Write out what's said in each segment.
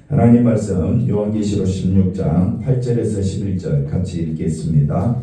하나님 말씀 요한계시록 16장 8절에서 11절 같이 읽겠습니다.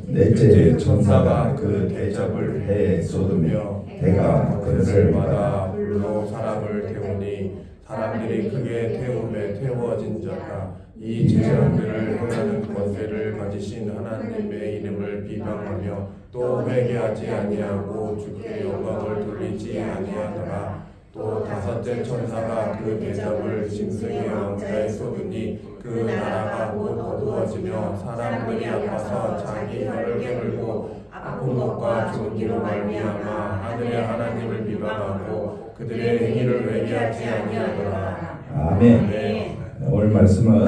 넷째 천사가 그 대접을 해에 쏟으며 해가 그릇을 받아 불로 사람을 태우니 사람들이 크게 태움에 태워진저라. 이 재앙들을 행하는 권세를 가지신 하나님의 이름을 비방하며 또 회개하지 아니하고 주께 영광을 돌리지 아니하더라. 또 다섯째 천사가 그 대접을 짐승의 왕자에 쏟으니 그 나라가 곧 어두워지며 사람들이 아파서 자기 혀를 깨물고 아픈 것과 좋은 기로 말미암아 하늘의 하나님을 비방하고 그들의 행위를 회개하지 아니하더라. 아멘. 오늘 말씀은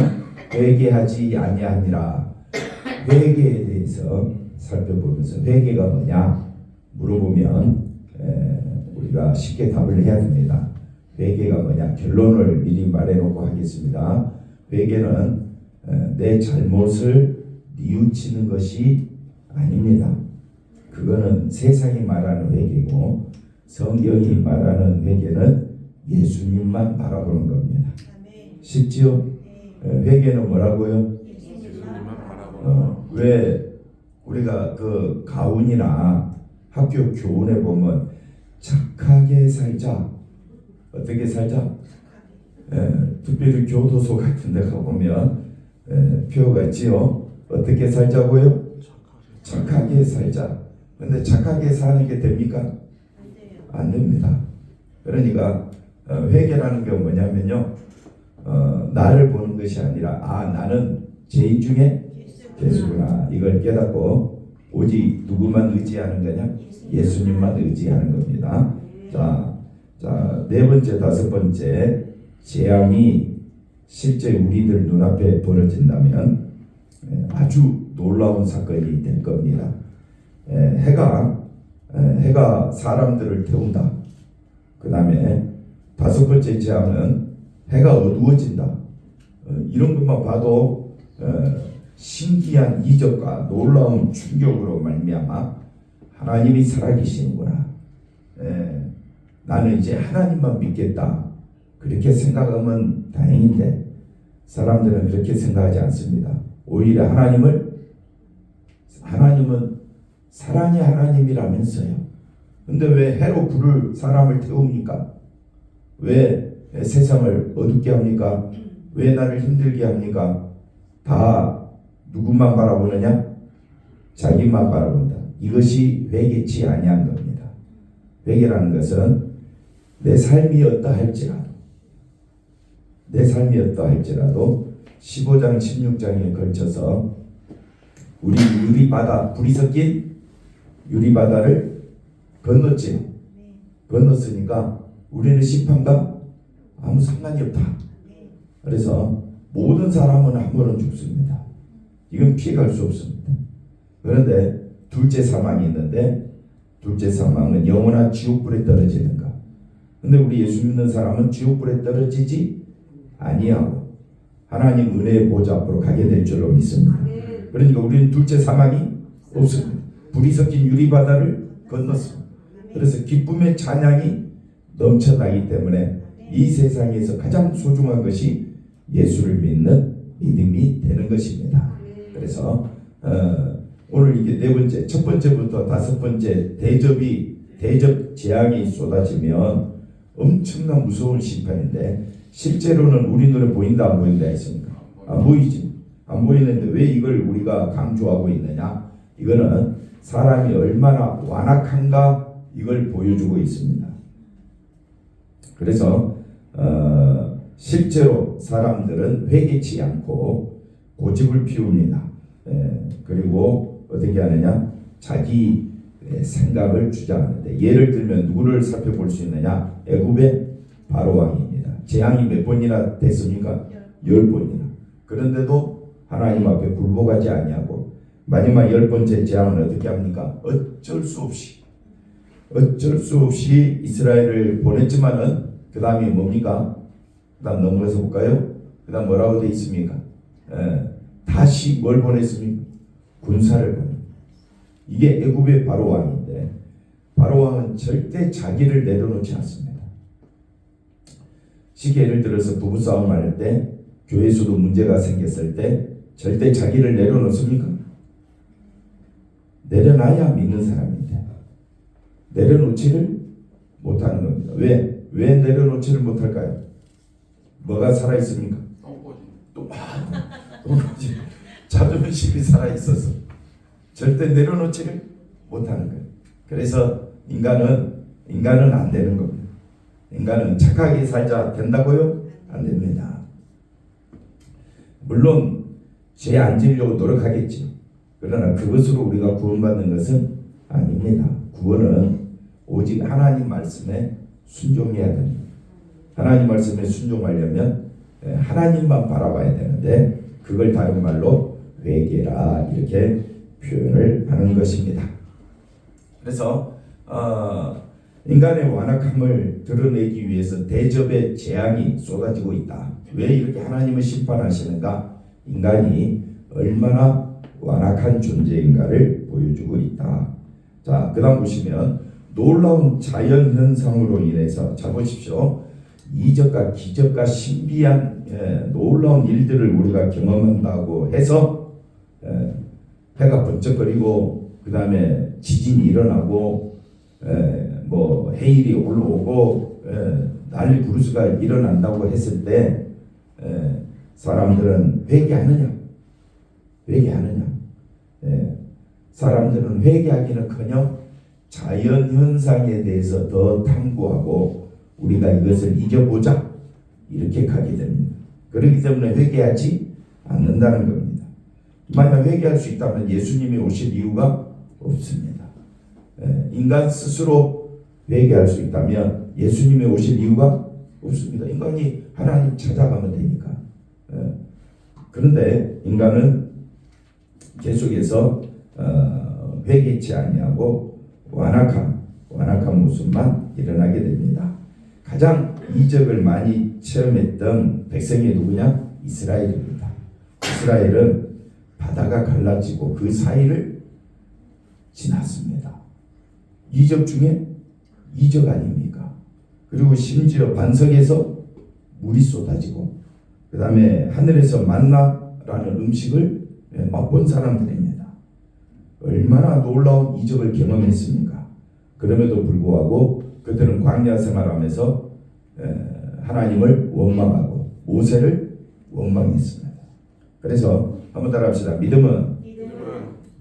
회개하지 아니하니라. 회개에 대해서 살펴보면서 회개가 뭐냐 물어보면 우리가 쉽게 답을 해야 됩니다. 회개가 뭐냐? 결론을 미리 말해놓고 하겠습니다. 회개는 내 잘못을 뉘우치는 것이 아닙니다. 그거는 세상이 말하는 회개고 성경이 말하는 회개는 예수님만 바라보는 겁니다. 쉽지요? 회개는 뭐라고요? 예수님만 바라보는 왜 우리가 그 가훈이나 학교 교훈에 보면 착하게 살자. 어떻게 살자? 특별히 교도소 같은 데 가보면 표가 있지요. 어떻게 살자고요? 착하게 살자. 근데 착하게 사는 게 됩니까? 안 됩니다. 그러니까 회개라는 게 뭐냐면요. 나를 보는 것이 아니라 나는 죄인 중에 죄수구나. 이걸 깨닫고 오직 누구만 의지하는 거냐? 예수님만 의지하는 겁니다. 자, 네 번째, 다섯 번째, 재앙이 실제 우리들 눈앞에 벌어진다면 아주 놀라운 사건이 될 겁니다. 해가 사람들을 태운다. 그 다음에 다섯 번째 재앙은 해가 어두워진다. 이런 것만 봐도 신기한 이적과 놀라운 충격으로 말미암아 하나님이 살아계시는구나. 나는 이제 하나님만 믿겠다. 그렇게 생각하면 다행인데 사람들은 그렇게 생각하지 않습니다. 오히려 하나님은 사랑의 하나님이라면서요. 근데 왜 해로 불을 사람을 태웁니까? 왜 세상을 어둡게 합니까? 왜 나를 힘들게 합니까? 다 누구만 바라보느냐? 자기만 바라본다. 이것이 회개치 아니한 겁니다. 회개라는 것은 내 삶이 어떠할지라도 15장 16장에 걸쳐서 우리 불이 섞인 유리바다를 건넜지. 건넜으니까 우리는 심판과 아무 상관이 없다. 그래서 모든 사람은 한 번은 죽습니다. 이건 피해갈 수 없습니다. 그런데 둘째 사망이 있는데 둘째 사망은 영원한 지옥불에 떨어지는 것. 근데 우리 예수 믿는 사람은 지옥불에 떨어지지 아니하고 하나님 은혜의 보좌 앞으로 가게 될 줄로 믿습니다. 그러니까 우리는 둘째 사망이 없습니다. 불이 섞인 유리바다를 건넜습니다. 그래서 기쁨의 찬양이 넘쳐나기 때문에 이 세상에서 가장 소중한 것이 예수를 믿는 믿음이 되는 것입니다. 그래서 오늘 이게 네 번째, 첫 번째부터 다섯 번째 대접 재앙이 쏟아지면 엄청난 무서운 심판인데 실제로는 우리 눈에 보인다 안 보인다 했습니까? 안 보이지. 안 보이는데 왜 이걸 우리가 강조하고 있느냐? 이거는 사람이 얼마나 완악한가 이걸 보여주고 있습니다. 그래서 실제로 사람들은 회개치 않고 고집을 피웁니다. 그리고 어떻게 하느냐? 자기 생각을 주장하는데 예를 들면 누구를 살펴볼 수 있느냐? 애굽의 바로왕입니다. 재앙이 몇 번이나 됐습니까? 10번이나. 그런데도 하나님 앞에 굴복하지 아니하고 마지막 10번째 재앙은 어떻게 합니까? 어쩔 수 없이 이스라엘을 보냈지만은 그 다음이 뭡니까? 그 다음 넘어가서 볼까요? 그 다음 뭐라고 되어 있습니까? 다시 뭘 보냈습니까? 군사를 보냅니다. 이게 애굽의 바로왕인데 바로왕은 절대 자기를 내려놓지 않습니다. 쉽게 예를 들어서 부부싸움 할 때, 교회에서도 문제가 생겼을 때 절대 자기를 내려놓습니까? 내려놔야 믿는 사람인데 내려놓지를 못하는 겁니다. 왜 내려놓지를 못할까요? 뭐가 살아있습니까? 똥꼬지. 자존심이 살아있어서 절대 내려놓지를 못하는 거예요. 그래서 인간은 안 되는 겁니다. 인간은 착하게 살자 된다고요? 안 됩니다. 물론 죄 안 지으려고 노력하겠죠. 그러나 그것으로 우리가 구원받는 것은 아닙니다. 구원은 오직 하나님 말씀에 순종해야 됩니다. 하나님 말씀에 순종하려면 하나님만 바라봐야 되는데 그걸 다른 말로 회개라 이렇게 표현을 하는 것입니다. 그래서 인간의 완악함을 드러내기 위해서 대접의 재앙이 쏟아지고 있다. 왜 이렇게 하나님을 심판하시는가? 인간이 얼마나 완악한 존재인가를 보여주고 있다. 자, 그 다음 보시면 놀라운 자연현상으로 인해서 자 보십시오. 이적과 기적과 신비한 놀라운 일들을 우리가 경험한다고 해서 해가 번쩍거리고 그 다음에 지진이 일어나고 뭐 해일이 올라오고 난리 부르스가 일어난다고 했을 때 사람들은 회개하느냐? 사람들은 회개하기는커녕 자연현상에 대해서 더 탐구하고 우리가 이것을 이겨보자 이렇게 가게 됩니다. 그렇기 때문에 회개하지 않는다는 겁니다. 만약 회개할 수 있다면 예수님이 오실 이유가 없습니다. 인간 스스로 회개할 수 있다면 예수님이 오실 이유가 없습니다. 인간이 하나님 찾아가면 되니까. 그런데 인간은 계속해서 회개치 아니하고 완악한 모습만 일어나게 됩니다. 가장 이적을 많이 체험했던 백성이 누구냐? 이스라엘입니다. 이스라엘은 바다가 갈라지고 그 사이를 지났습니다. 이적 중에 이적 아닙니까? 그리고 심지어 반석에서 물이 쏟아지고 그 다음에 하늘에서 만나라는 음식을 맛본 사람들입니다. 얼마나 놀라운 이적을 경험했습니까? 그럼에도 불구하고 그들은 광야 생활하면서 하나님을 원망하고 모세를 원망했습니다. 그래서 한번 따라합시다. 믿음은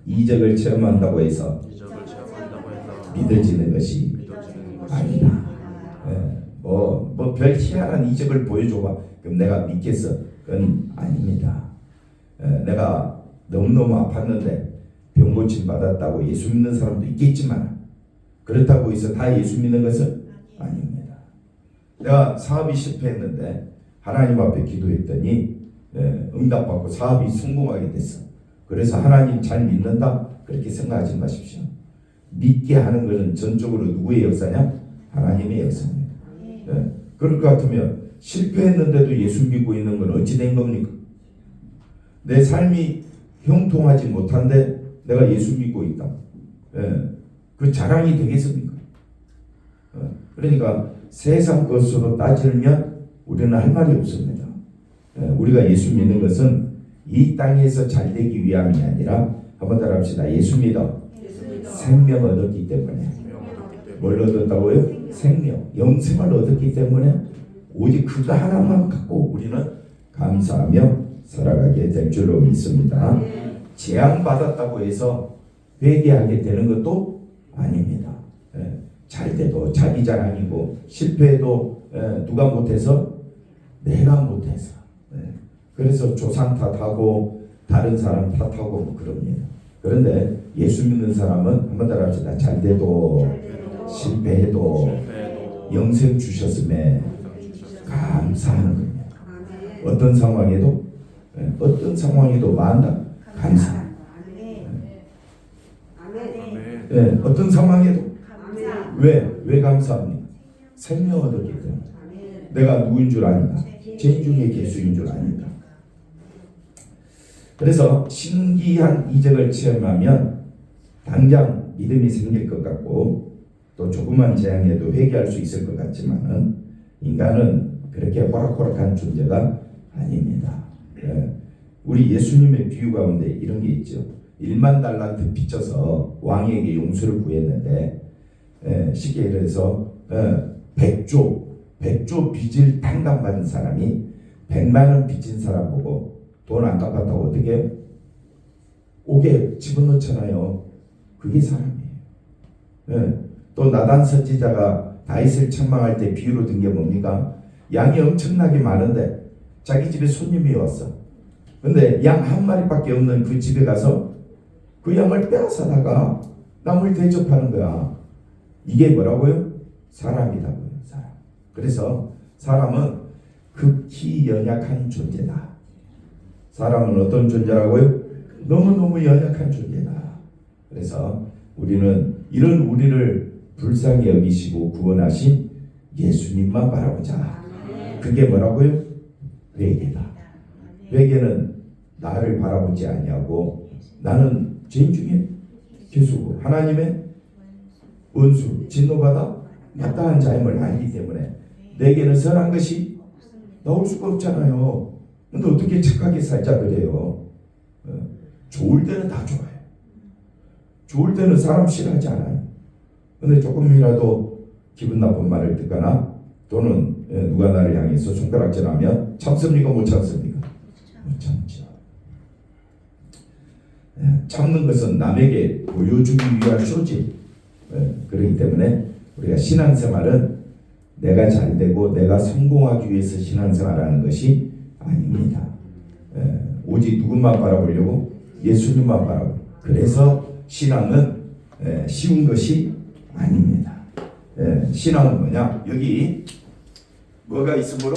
이적을 체험한다고 해서 믿어지는 것이 아니다. 별 희한한 이적을 보여줘봐. 그럼 내가 믿겠어? 그건 아닙니다. 내가 너무너무 아팠는데 병 고침 받았다고 예수 믿는 사람도 있겠지만 그렇다고 해서 다 예수 믿는 것은 아닙니다. 내가 사업이 실패했는데 하나님 앞에 기도했더니 응답받고 사업이 성공하게 됐어. 그래서 하나님 잘 믿는다? 그렇게 생각하지 마십시오. 믿게 하는 것은 전적으로 누구의 역사냐? 하나님의 역사입니다. 그럴 것 같으면 실패했는데도 예수 믿고 있는 건 어찌 된 겁니까? 내 삶이 형통하지 못한데 내가 예수 믿고 있다. 그 자랑이 되겠습니까? 그러니까 세상 것으로 따지면 우리는 할 말이 없습니다. 우리가 예수 믿는 것은 이 땅에서 잘 되기 위함이 아니라 한번 따라합시다. 예수 믿어 생명 얻었기 때문에. 뭘 얻었다고요? 생명, 영생을 얻었기 때문에 오직 그거 하나만 갖고 우리는 감사하며 살아가게 될 줄로 믿습니다. 재앙받았다고 해서 회개하게 되는 것도 아닙니다. 잘 돼도 자기 자랑이고 실패해도 누가 못해서? 내가 못해서. 그래서 조상 탓하고 다른 사람 탓하고 뭐 그럽니다. 그런데 예수 믿는 사람은 한번 따라합시다. 잘 돼도 실패해도 영생 주셨음에 감사하는 겁니다. 어떤 상황에도 마한다 감사. 어떤 상황에도 왜 감사합니까? 생명 얻었기 때문에. 내가 누구인 줄 아니까. 죄인 중에 개수인 줄 아니까. 그래서 신기한 이적을 체험하면 당장 믿음이 생길 것 같고 또 조그만 재앙에도 회개할 수 있을 것 같지만은 인간은 그렇게 호락호락한 존재가 아닙니다. 우리 예수님의 비유 가운데 이런 게 있죠. 1만 달란트 빚져서 왕에게 용서를 구했는데 쉽게 얘기해서 100조 빚을 탕감받은 사람이 100만 원 빚진 사람 보고 돈 안 갚았다고 어떻게 해요? 옥에 집어넣잖아요. 그게 사람이에요. 또 나단 선지자가 다윗을 책망할 때 비유로 든 게 뭡니까? 양이 엄청나게 많은데 자기 집에 손님이 왔어. 근데 양 한 마리밖에 없는 그 집에 가서 그 양을 빼앗아다가 남을 대접하는 거야. 이게 뭐라고요? 사람이라고요. 사람. 그래서 사람은 극히 연약한 존재다. 사람은 어떤 존재라고요? 너무너무 연약한 존재다. 그래서 우리는 이런 우리를 불쌍히 여기시고 구원하신 예수님만 바라보자. 그게 뭐라고요? 회개다. 회개는 나를 바라보지 아니하고 나는 죄인 중에 죄수고 하나님의 원수 진노받아 마땅한 자임을 알기 때문에 내게는 선한 것이 나올 수가 없잖아요. 근데 어떻게 착하게 살자 그래요? 좋을 때는 다 좋아요. 좋을 때는 사람 싫어하지 않아요. 근데 조금이라도 기분 나쁜 말을 듣거나 또는 누가 나를 향해서 손가락질하면 참습니까? 못 참습니까? 못 참죠. 참는 것은 남에게 보여주기 위한 쇼지. 그렇기 때문에 우리가 신앙생활은 내가 잘되고 내가 성공하기 위해서 신앙생활하는 것이 아닙니다. 오직 누구만 바라보려고? 예수님만 바라보고. 그래서 신앙은 쉬운 것이 아닙니다. 신앙은 뭐냐? 여기 뭐가 있으므로?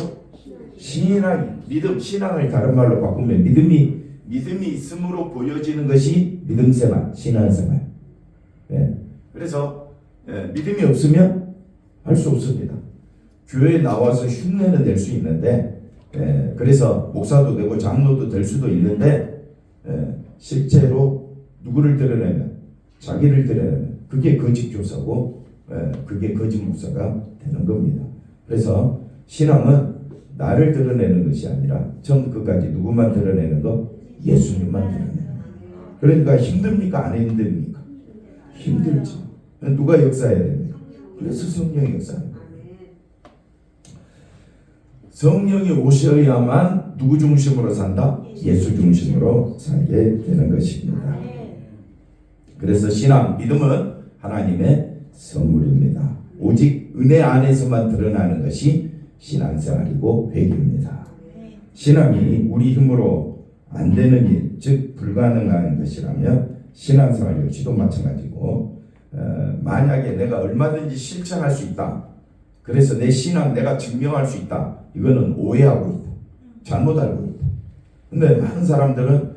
신앙, 믿음, 신앙을 다른 말로 바꾸면 믿음이 있음으로 보여지는 것이 믿음생활, 신앙생활. 그래서 믿음이 없으면 할 수 없습니다. 교회에 나와서 흉내는 낼 수 있는데 그래서 목사도 되고 장로도 될 수도 있는데 실제로 누구를 드러내면 자기를 드러내면 그게 거짓 교사고 그게 거짓 목사가 되는 겁니다. 그래서 신앙은 나를 드러내는 것이 아니라 처음부터 끝까지 누구만 드러내는 거? 예수님만 드러내는 거. 그러니까 힘듭니까? 안 힘듭니까? 힘들죠. 누가 역사해야 됩니까? 그래서 성령이 역사합니다. 성령이 오셔야만 누구 중심으로 산다? 예수 중심으로 살게 되는 것입니다. 그래서 신앙, 믿음은 하나님의 선물입니다. 오직 은혜 안에서만 드러나는 것이 신앙생활이고 회개입니다. 신앙이 우리 힘으로 안 되는 일, 즉 불가능한 것이라면 신앙생활 역시도 마찬가지고 만약에 내가 얼마든지 실천할 수 있다. 그래서 내 신앙 내가 증명할 수 있다. 이거는 오해하고 있다. 잘못 알고 있다. 근데 많은 사람들은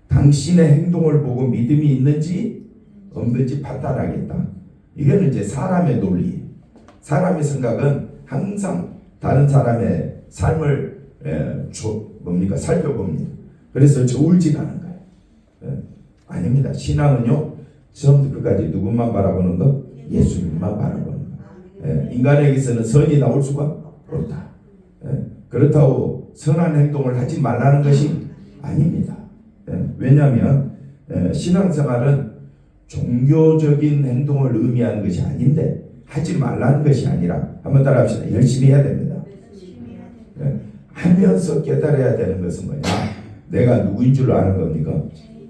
당신의 행동을 보고 믿음이 있는지 없는지 판단하겠다. 이거는 이제 사람의 논리. 사람의 생각은 항상 다른 사람의 삶을 살펴봅니다. 그래서 저울질하는 거예요. 아닙니다. 신앙은요, 처음부터 끝까지 누구만 바라보는 거? 예수님만 바라보는 거. 인간에게서는 선이 나올 수가 없다. 그렇다고 선한 행동을 하지 말라는 것이 아닙니다. 왜냐하면 신앙생활은 종교적인 행동을 의미하는 것이 아닌데 하지 말라는 것이 아니라 한번 따라합시다. 열심히 해야 됩니다. 하면서 깨달아야 되는 것은 뭐냐? 내가 누구인 줄 아는 겁니까?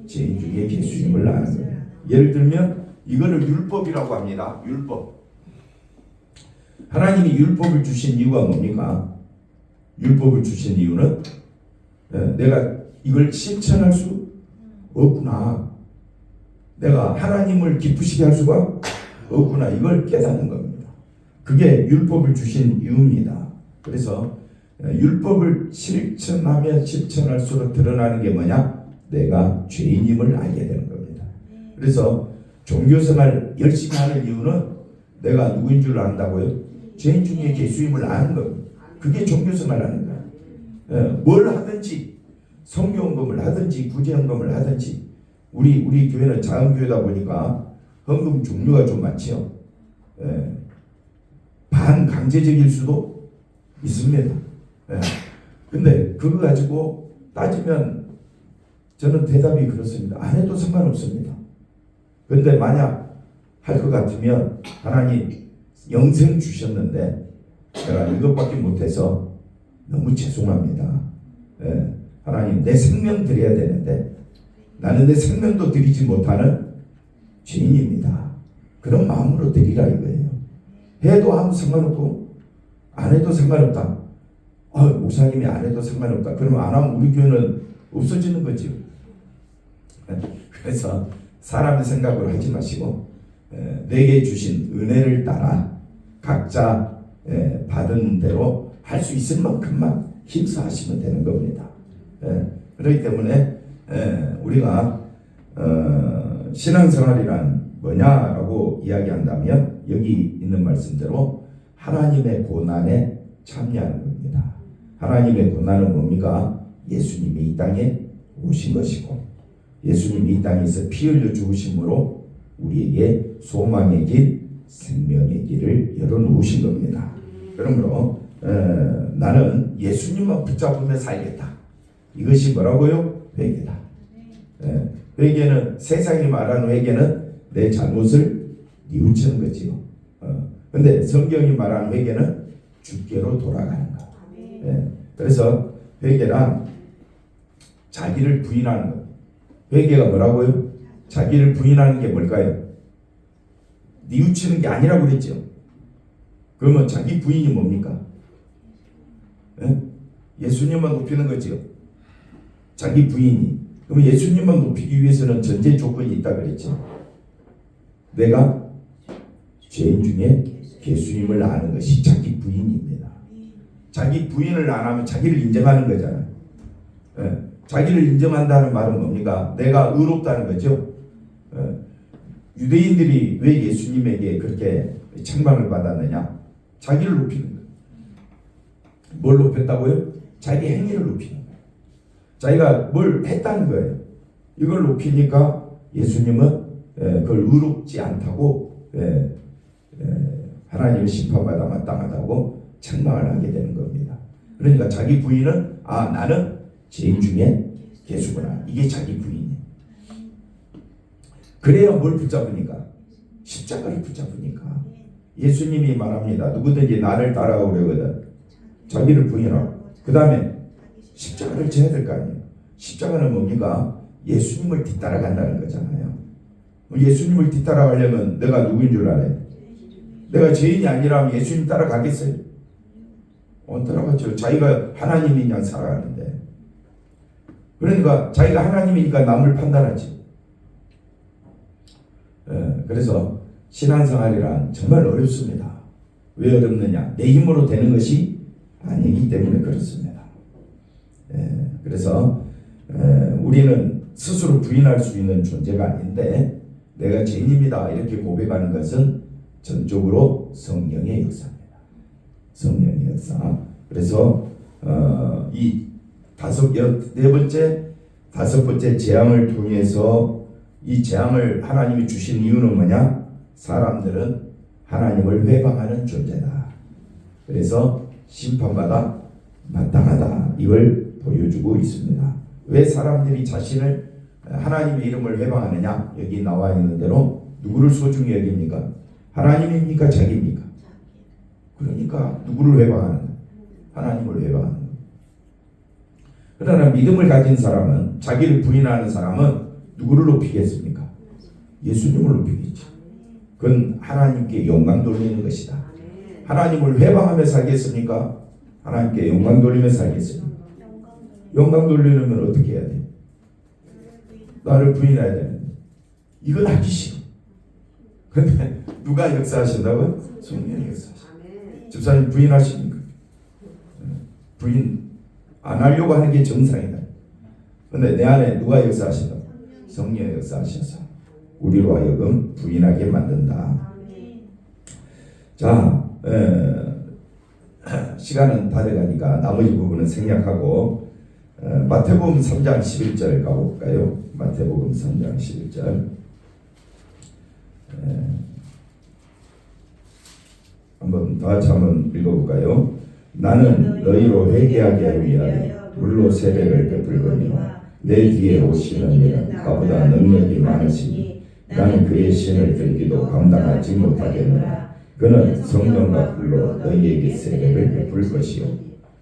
죄인 중에 예수님을 아는 거예요. 예를 들면 이거를 율법이라고 합니다. 율법. 하나님이 율법을 주신 이유가 뭡니까? 율법을 주신 이유는 내가 이걸 실천할 수 없구나. 내가 하나님을 기쁘시게 할 수가 없구나. 이걸 깨닫는 겁니다. 그게 율법을 주신 이유입니다. 그래서 율법을 실천하면 실천할수록 드러나는 게 뭐냐? 내가 죄인임을 알게 되는 겁니다. 그래서 종교생활 열심히 하는 이유는 내가 누구인 줄 안다고요? 죄인 중에 예수님을 아는 겁니다. 그게 종교생활 하는 거예요. 뭘 하든지 성경헌금을 하든지 구제헌금을 하든지 우리 교회는 작은 교회다 보니까 헌금 종류가 좀 많지요. 반강제적일 수도 있습니다. 예. 근데 그거 가지고 따지면 저는 대답이 그렇습니다. 안 해도 상관없습니다. 그런데 만약 할 것 같으면 하나님 영생 주셨는데 제가 이것밖에 못해서 너무 죄송합니다. 예. 하나님 내 생명 드려야 되는데 나는 내 생명도 드리지 못하는 죄인입니다. 그런 마음으로 드리라 이거예요. 해도 아무 상관없고 안 해도 상관없다. 목사님이 안 해도 상관없다. 그러면 안 하면 우리 교회는 없어지는 거죠. 그래서 사람의 생각으로 하지 마시고 내게 주신 은혜를 따라 각자 받은 대로 할 수 있을 만큼만 힘써 하시면 되는 겁니다. 그렇기 때문에 우리가 신앙생활이란 뭐냐라고 이야기한다면 여기 있는 말씀대로 하나님의 고난에 참여하는 겁니다. 하나님의 고난은 뭡니까? 예수님이 이 땅에 오신 것이고 예수님이 이 땅에서 피 흘려 죽으심으로 우리에게 소망의 길, 생명의 길을 열어놓으신 겁니다. 그러므로 나는 예수님만 붙잡으며 살겠다. 이것이 뭐라고요? 회개다. 회개는 세상이 말하는 회개는 내 잘못을 뉘우치는 거지요. 근데 성경이 말하는 회개는 주께로 돌아가는 것. 그래서 회개란 자기를 부인하는 것. 회개가 뭐라고요? 자기를 부인하는 게 뭘까요? 뉘우치는 게 아니라고 그랬죠. 그러면 자기 부인이 뭡니까? 예수님만 높이는 거지요. 자기 부인이. 그러면 예수님만 높이기 위해서는 전제 조건이 있다 그랬죠. 내가 죄인 중에 예수님을 아는 것이 자기 부인입니다. 자기 부인을 안 하면 자기를 인정하는 거잖아요. 자기를 인정한다는 말은 뭡니까? 내가 의롭다는 거죠. 유대인들이 왜 예수님에게 그렇게 책망을 받았느냐? 자기를 높이는 거예요. 뭘 높였다고요? 자기 행위를 높이는 거예요. 자기가 뭘 했다는 거예요. 이걸 높이니까 예수님은 그걸 의롭지 않다고 하나님의 심판받아 마땅하다고 책망을 하게 되는 겁니다. 그러니까 자기 부인은 나는 죄인 중에 예수구나. 이게 자기 부인이에요. 그래야 뭘 붙잡으니까? 십자가를 붙잡으니까. 예수님이 말합니다. 누구든지 나를 따라오려거든 자기를 부인하고 그 다음에 십자가를 져야 될 거 아니에요. 십자가는 뭡니까? 예수님을 뒤따라간다는 거잖아요. 예수님을 뒤따라가려면 내가 누구인 줄 알아요? 내가 죄인이 아니라면 예수님 따라가겠어요? 안 따라가죠. 자기가 하나님인 양 살아가는데. 그러니까 자기가 하나님이니까 남을 판단하지. 그래서 신앙생활이란 정말 어렵습니다. 왜 어렵느냐? 내 힘으로 되는 것이 아니기 때문에 그렇습니다. 그래서 우리는 스스로 부인할 수 있는 존재가 아닌데 내가 죄인입니다 이렇게 고백하는 것은 전적으로 성령의 역사입니다. 성령의 역사. 그래서 이 다섯 번째 재앙을 통해서 이 재앙을 하나님이 주신 이유는 뭐냐? 사람들은 하나님을 회방하는 존재다. 그래서 심판받아 마땅하다. 이걸 보여주고 있습니다. 왜 사람들이 자신을 하나님의 이름을 회방하느냐? 여기 나와 있는 대로 누구를 소중히 여깁니까? 하나님입니까? 자기입니까? 그러니까 누구를 회방하는 거예요? 하나님을 회방하는 거예요. 그러나 믿음을 가진 사람은 자기를 부인하는 사람은 누구를 높이겠습니까? 예수님을 높이겠죠. 그건 하나님께 영광 돌리는 것이다. 하나님을 회방하며 살겠습니까? 하나님께 영광 돌리며 살겠습니까? 영광 돌리려면 어떻게 해야 돼? 나를 부인해야 되는데 이건 하기 싫어. 근데 누가 역사하신다고요? 성령이 역사하신다. 집사님 부인하십니까? 부인 안 하려고 하는 게 정상이다. 근데 내 안에 누가 역사하신다? 성령이 역사하셔서 우리로 하여금 부인하게 만든다. 자, 시간은 다 돼가니까 나머지 부분은 생략하고 마태복음 3장 11절 가볼까요? 마태복음 3장 11절. 한번 다 같이 한번 읽어볼까요? 나는 너희로 회개하게 하기 위하여 물로 세례를 베풀거니와 내 뒤에 오시는 이는 나보다 능력이 많으시니 나는 그의 신을 들기도 감당하지 못하겠노라. 그는 성령과 불로 너희에게 세례를 베풀 것이요.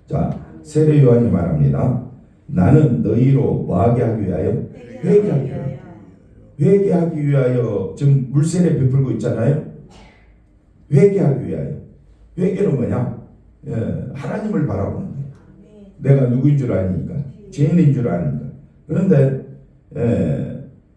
자, 세례 요한이 말합니다. 나는 너희로 뭐하게 하기 위하여? 회개하기 위하여. 회개하기 위하여 지금 물세례 베풀고 있잖아요. 회개하기 위하여. 회개는 뭐냐? 하나님을 바라보는 거예요. 내가 누구인 줄 아니까, 죄인인 줄 아니까. 그런데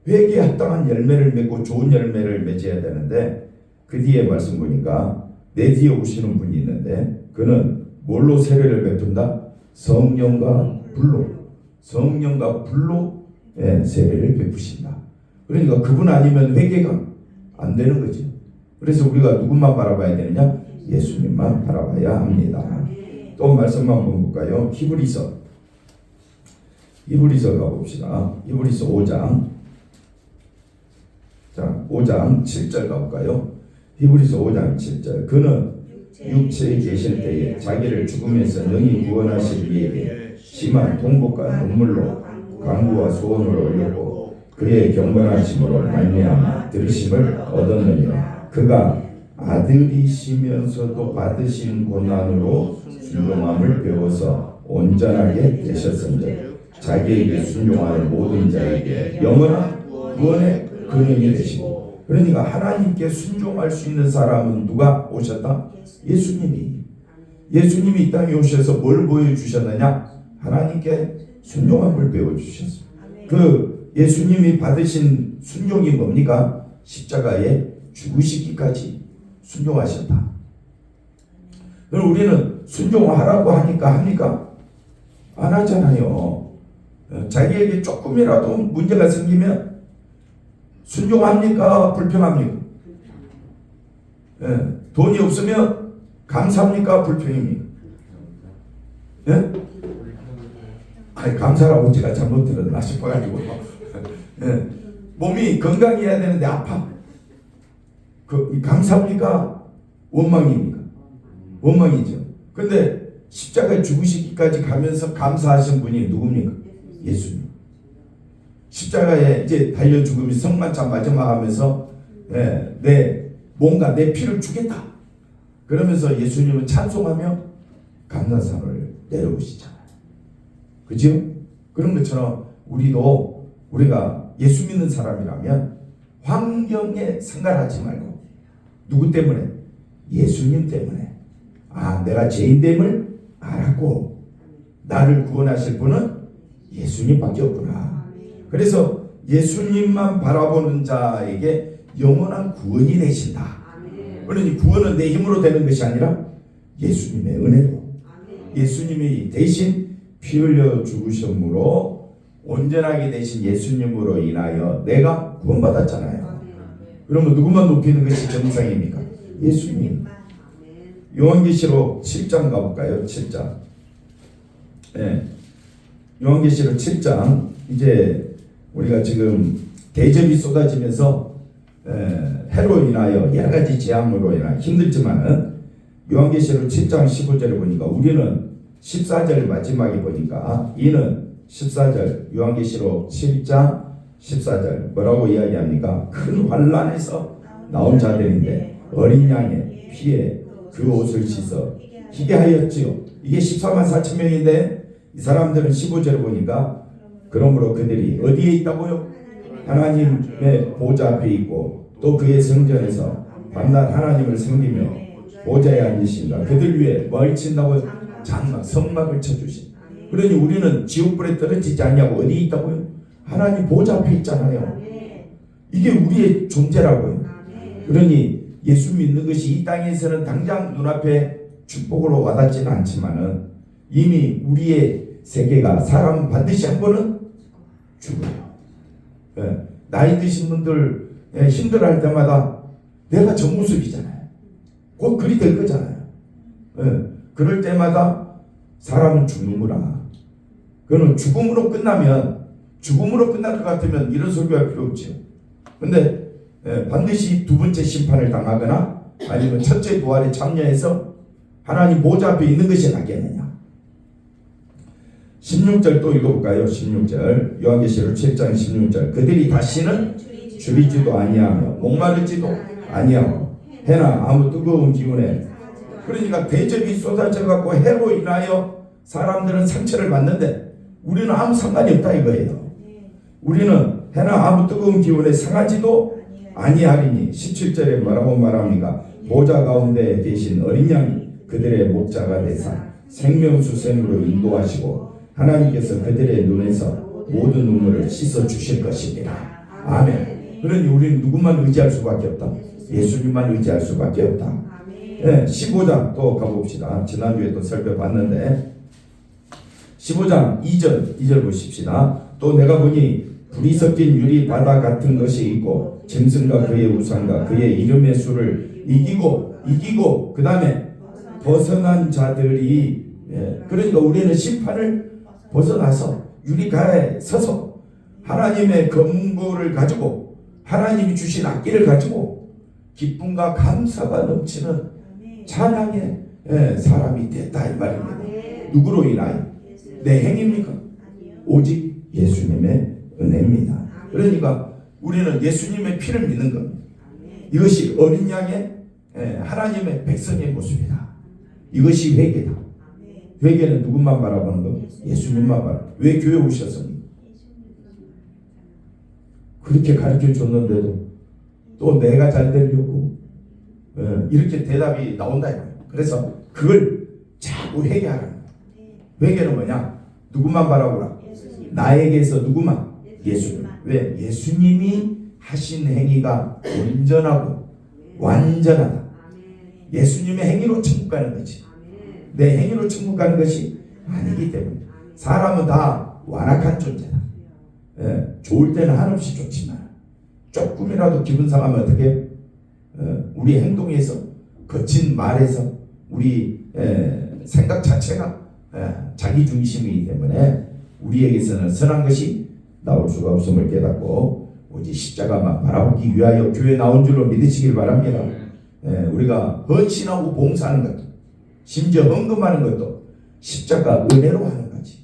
회개에 합당한 열매를 맺고 좋은 열매를 맺어야 되는데 그 뒤에 말씀 보니까 내 뒤에 오시는 분이 있는데 그는 뭘로 세례를 베푼다? 성령과 불로. 성령과 불로 세례를 베푸신다. 그러니까 그분 아니면 회개가 안 되는 거죠. 그래서 우리가 누구만 바라봐야 되느냐? 예수님만 바라봐야 합니다. 또 말씀만 한번 볼까요? 히브리서 가봅시다. 히브리서 5장. 자, 5장 7절 가볼까요? 히브리서 5장 7절. 그는 육체에 계실 때에 자기를 죽음에서 능히 구원하실 이에게 심한 통곡과 눈물로 간구와 소원을 올렸고 그의 경건하심으로 말미암아 들으심을 얻었느니라. 그가 아들이시면서도 받으신 고난으로 순종함을 배워서 온전하게 되셨은즉 자기에게 순종하는 모든 자에게 영원한 구원의 근원이 되시고. 그러니까 하나님께 순종할 수 있는 사람은 누가 오셨다? 예수님이. 예수님이 이 땅에 오셔서 뭘 보여주셨느냐? 하나님께 순종함을 배워주셨어요. 그 예수님이 받으신 순종이 뭡니까? 십자가에 죽으시기까지 순종하셨다. 그럼 우리는 순종하라고 하니까 합니까? 안 하잖아요. 자기에게 조금이라도 문제가 생기면 순종합니까? 불평합니까? 돈이 없으면 감사합니까? 불평입니까? 아니, 감사라고 제가 잘못 들었나 싶어가지고 몸이 건강해야 되는데 아파. 감사합니까? 원망입니까? 원망이죠. 근데 십자가에 죽으시기까지 가면서 감사하신 분이 누굽니까? 예수님. 십자가에 이제 달려 죽음이 성만찬 마지막 하면서 내 피를 주겠다. 그러면서 예수님은 찬송하며 감사상을 내려오시잖아요. 그죠? 그런 것처럼 우리가 예수 믿는 사람이라면 환경에 상관하지 말고 누구 때문에? 예수님 때문에. 내가 죄인됨을 알았고 나를 구원하실 분은 예수님밖에 없구나. 그래서 예수님만 바라보는 자에게 영원한 구원이 되신다. 그러니 구원은 내 힘으로 되는 것이 아니라 예수님의 은혜로, 예수님이 대신 피 흘려 죽으심으로 온전하게 되신 예수님으로 인하여 내가 구원받았잖아요. 그러면 누구만 높이는 것이 정상입니까? 예수님. 요한계시록 7장 가볼까요? 7장. 요한계시록 7장. 이제 우리가 지금 대접이 쏟아지면서 해로 인하여 여러 가지 재앙으로 인하여 힘들지만은 요한계시록 7장 15절에 보니까 우리는 14절 마지막에 보니까 이는 14절 요한계시록 7장 14절 뭐라고 이야기합니까? 큰 환난에서 나온 자들인데 어린 양의 피에 그 옷을 씻어 희게 하였지요. 이게 14만 4천 명인데 이 사람들은 15절에 보니까 그러므로 그들이 어디에 있다고요? 하나님의 보좌 앞에 있고 또 그의 성전에서 밤낮 하나님을 섬기며 보좌에 앉으신다. 그들 위에 뭘 친다고요? 장막, 성막을 쳐주신. 그러니 우리는 지옥불에 떨어지지 않냐고 어디 있다고요? 하나님 보좌 앞에 있잖아요. 이게 우리의 존재라고요. 그러니 예수 믿는 것이 이 땅에서는 당장 눈앞에 축복으로 와닿지는 않지만은 이미 우리의 세계가 사람 반드시 한 번은 죽어요. 나이 드신 분들 힘들어할 때마다 내가 저 모습이잖아요. 곧 그리 될 거잖아요. 그럴 때마다 사람은 죽는구나. 그러면 죽음으로 끝날 것 같으면 이런 소리할 필요 없죠. 근데 반드시 두 번째 심판을 당하거나 아니면 첫째 부활에 참여해서 하나님 보좌 앞에 있는 것이 낫겠느냐. 16절 또 읽어볼까요? 16절 요한계시록 7장 16절 그들이 다시는 줄이지도 아니하며 목마르지도 아니하고 해나 아무 뜨거운 기운에 그러니까 대접이 쏟아져 갖고 해로 인하여 사람들은 상처를 받는데 우리는 아무 상관이 없다 이거예요. 우리는 해나 아무 뜨거운 기운에 상하지도 아니하리니 17절에 뭐라고 말합니까? 보좌 가운데 계신 어린 양이 그들의 목자가 되사 생명수생으로 인도하시고 하나님께서 그들의 눈에서 모든 눈물을 씻어 주실 것입니다. 아멘. 그러니 우리는 누구만 의지할 수밖에 없다. 예수님만 의지할 수밖에 없다. 네, 15장 또 가봅시다. 지난주에 또 살펴봤는데 15장 2절 보십시다. 또 내가 보니 불이 섞인 유리 바다 같은 것이 있고 짐승과 그의 우상과 그의 이름의 수를 이기고 그 다음에 벗어난 자들이 그러니까 우리는 심판을 벗어나서 유리가에 서서 하나님의 권고를 가지고 하나님이 주신 악기를 가지고 기쁨과 감사가 넘치는 찬양의 사람이 됐다 이 말입니다. 누구로 인하여? 내 행입니까? 오직 예수님의 은혜입니다. 그러니까 우리는 예수님의 피를 믿는 겁니다. 이것이 어린 양의 하나님의 백성의 모습이다. 이것이 회개다. 회개는 누구만 바라보는 거? 예수님만 바라. 왜 교회 오셨습니까? 그렇게 가르쳐 줬는데도 또 내가 잘 되려고 이렇게 대답이 나온다. 그래서 그걸 자꾸 회개하라는 거야. 회개는 뭐냐? 누구만 바라보라. 나에게서 누구만? 예수님. 왜? 예수님이 하신 행위가 온전하고 완전하다. 예수님의 행위로 천국 가는 거지. 내 행위로 천국 가는 것이 아니기 때문에 사람은 다 완악한 존재다. 좋을 때는 한없이 좋지만 조금이라도 기분 상하면 어떻게 우리 행동에서 거친 말에서 우리 생각 자체가 자기 중심이기 때문에 우리에게서는 선한 것이 나올 수가 없음을 깨닫고 오직 십자가만 바라보기 위하여 교회 나온 줄로 믿으시길 바랍니다. 우리가 헌신하고 봉사하는 것도 심지어 헌금하는 것도 십자가 은혜로 하는 거지.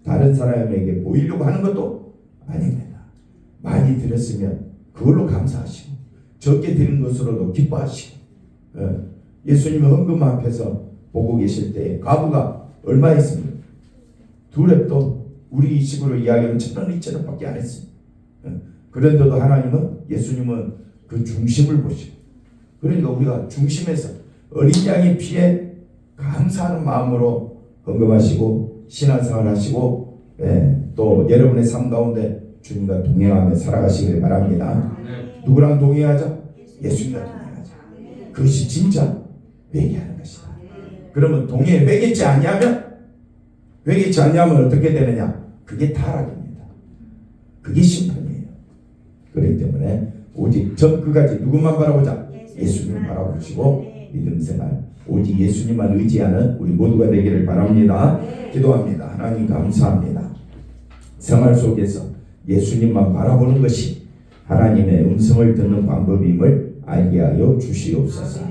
다른 사람에게 보이려고 하는 것도 아닙니다. 많이 드렸으면 그걸로 감사하시고 적게 드린 것으로도 기뻐하시고 예수님의 헌금 앞에서 보고 계실 때 과부가 얼마 했습니까? 2랩도 우리 식으로 이야기하면 1,000원, 2,000원밖에 안 했어요. 그런데도 하나님은 예수님은 그 중심을 보시고 그러니까 우리가 중심에서 어린 양의 피에 감사하는 마음으로 헌금하시고 신앙생활 하시고 또 여러분의 삶 가운데 주님과 동행하며 살아가시길 바랍니다. 누구랑 동행하자? 예수님과 동행하자. 그것이 진짜 회개하는 것이다. 그러면 회개치 아니하면 어떻게 되느냐? 그게 타락입니다. 그게 심판이에요. 그렇기 때문에 오직 전 끝까지 누구만 바라보자? 예수님 바라보시고 믿음 생활 오직 예수님만 의지하는 우리 모두가 되기를 바랍니다. 기도합니다. 하나님 감사합니다. 생활 속에서 예수님만 바라보는 것이 하나님의 음성을 듣는 방법임을 알게 하여 주시옵소서.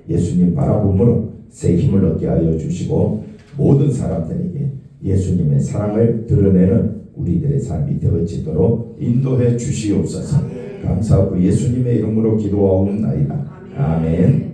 예수님 바라봄으로 새 힘을 얻게 하여 주시고 모든 사람들에게 예수님의 사랑을 드러내는 우리들의 삶이 되어지도록 인도해 주시옵소서. 감사하고 예수님의 이름으로 기도하옵나이다. 아멘.